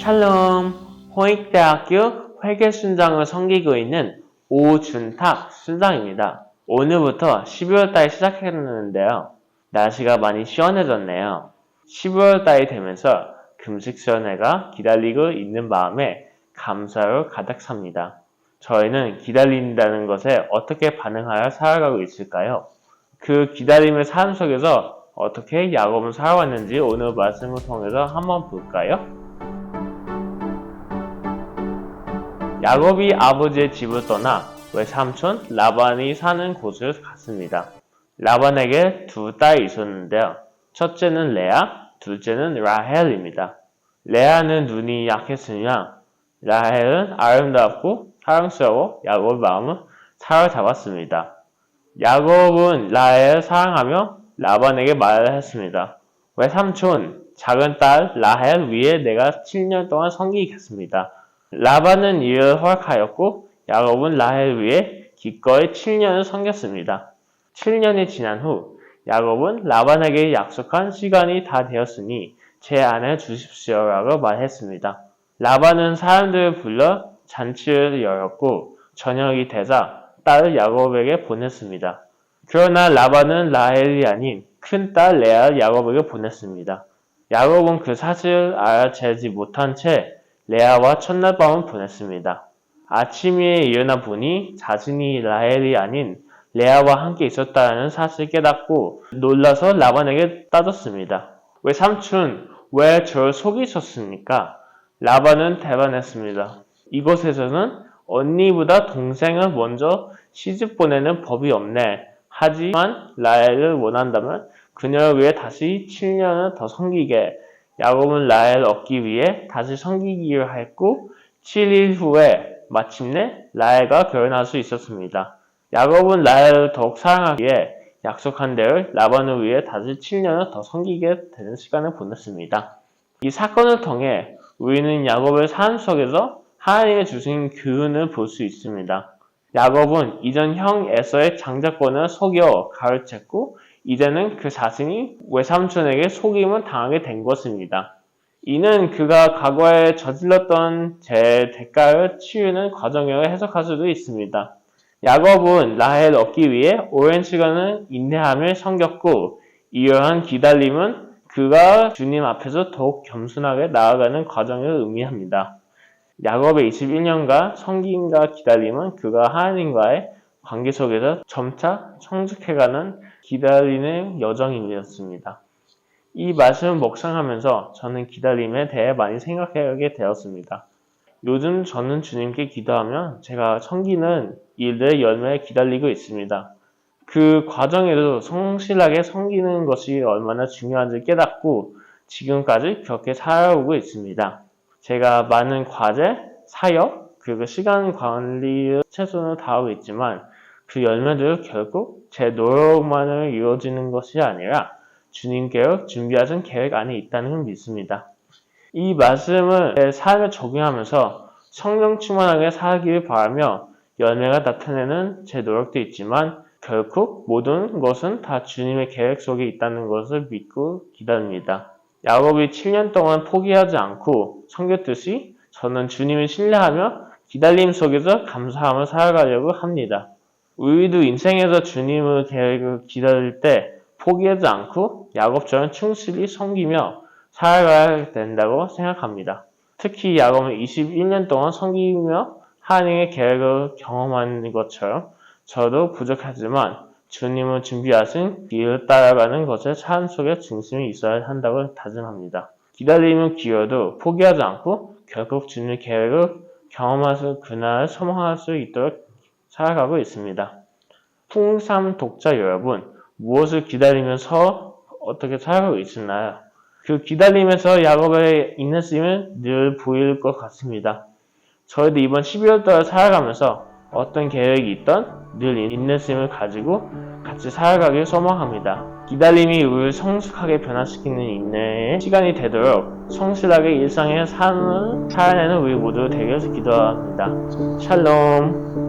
샬롬, 홍익대학교 회계순장을 섬기고 있는 오준탁 순장입니다. 오늘부터 12월달이 시작했는데요. 날씨가 많이 시원해졌네요. 12월달이 되면서 금식시연회가 기다리고 있는 마음에 감사로 가득 찹니다. 저희는 기다린다는 것에 어떻게 반응하여 살아가고 있을까요? 그 기다림의 삶 속에서 어떻게 야곱은 살아왔는지 오늘 말씀을 통해서 한번 볼까요? 야곱이 아버지의 집을 떠나 외삼촌 라반이 사는 곳을 갔습니다. 라반에게 두 딸이 있었는데요. 첫째는 레아, 둘째는 라헬입니다. 레아는 눈이 약했으며 라헬은 아름답고 사랑스러워 야곱의 마음을 사로잡았습니다. 야곱은 라헬을 사랑하며 라반에게 말을 했습니다. 외삼촌, 작은 딸 라헬 위에 내가 7년 동안 섬기겠습니다. 라반은 이를 허락하였고 야곱은 라헬 위에 기꺼이 7년을 섬겼습니다. 7년이 지난 후 야곱은 라반에게 약속한 시간이 다 되었으니 제 아내 주십시오라고 말했습니다. 라반은 사람들을 불러 잔치를 열었고 저녁이 되자 딸을 야곱에게 보냈습니다. 그러나 라반은 라헬이 아닌 큰딸 레아를 야곱에게 보냈습니다. 야곱은 그 사실을 알아채지 못한 채 레아와 첫날 밤을 보냈습니다. 아침에 일어나 보니 자신이 라헬이 아닌 레아와 함께 있었다는 사실을 깨닫고 놀라서 라반에게 따졌습니다. 외삼촌, 왜 저를 속이셨습니까? 라반은 대변했습니다. 이곳에서는 언니보다 동생을 먼저 시집 보내는 법이 없네. 하지만 라헬을 원한다면 그녀를 위해 다시 7년을 더 섬기게. 야곱은 라헬을 얻기 위해 다시 섬기기로 했고 7일 후에 마침내 라헬과 결혼할 수 있었습니다. 야곱은 라헬을 더욱 사랑하기 위해 약속한 대로 라반을 위해 다시 7년을 더 섬기게 되는 시간을 보냈습니다. 이 사건을 통해 우리는 야곱의 삶 속에서 하나님의 주신 교훈을 볼 수 있습니다. 야곱은 이전 형 에서의 장자권을 속여 가로챘고 이제는 그 자신이 외삼촌에게 속임을 당하게 된 것입니다. 이는 그가 과거에 저질렀던 죄의 대가를 치르는 과정이라고 해석할 수도 있습니다. 야곱은 라헬을 얻기 위해 오랜 시간을 인내함을 섬겼고 이러한 기다림은 그가 주님 앞에서 더욱 겸손하게 나아가는 과정을 의미합니다. 야곱의 21년간 섬김과 기다림은 그가 하나님과의 관계 속에서 점차 성숙해가는 기다리는 여정이었습니다. 이 말씀을 묵상하면서 저는 기다림에 대해 많이 생각하게 되었습니다. 요즘 저는 주님께 기도하면 제가 섬기는 일들의 열매를 기다리고 있습니다. 그 과정에도 성실하게 섬기는 것이 얼마나 중요한지 깨닫고 지금까지 그렇게 살아오고 있습니다. 제가 많은 과제, 사역, 그리고 시간 관리에 최선을 다하고 있지만 그 열매들은 결국 제 노력만으로 이루어지는 것이 아니라 주님께로 준비하신 계획 안에 있다는 걸 믿습니다. 이 말씀을 제 삶에 적용하면서 성령 충만하게 살기를 바라며 열매가 나타내는 제 노력도 있지만 결국 모든 것은 다 주님의 계획 속에 있다는 것을 믿고 기다립니다. 야곱이 7년 동안 포기하지 않고 섬겼듯이 저는 주님을 신뢰하며 기다림 속에서 감사함을 살아가려고 합니다. 우리도 인생에서 주님의 계획을 기다릴 때 포기하지 않고 야곱처럼 충실히 섬기며 살아가야 된다고 생각합니다. 특히 야곱은 21년 동안 섬기며 하나님의 계획을 경험한 것처럼 저도 부족하지만 주님을 준비하신 길을 따라가는 것에 삶 속에 중심이 있어야 한다고 다짐합니다. 기다림은 길어도 포기하지 않고 결국 주님의 계획을 경험하실 그날을 소망할 수 있도록 살아가고 있습니다. 풍삼 독자 여러분, 무엇을 기다리면서 어떻게 살아가고 있나요? 그 기다림에서 야곱의 인내심은 늘 보일 것 같습니다. 저희도 이번 12월달을 살아가면서 어떤 계획이 있던 늘 인내심을 가지고 같이 살아가길 소망합니다. 기다림이 우리를 성숙하게 변화시키는 인내의 시간이 되도록 성실하게 일상의 삶을 살아내는 우리 모두 되길 기도합니다. 샬롬.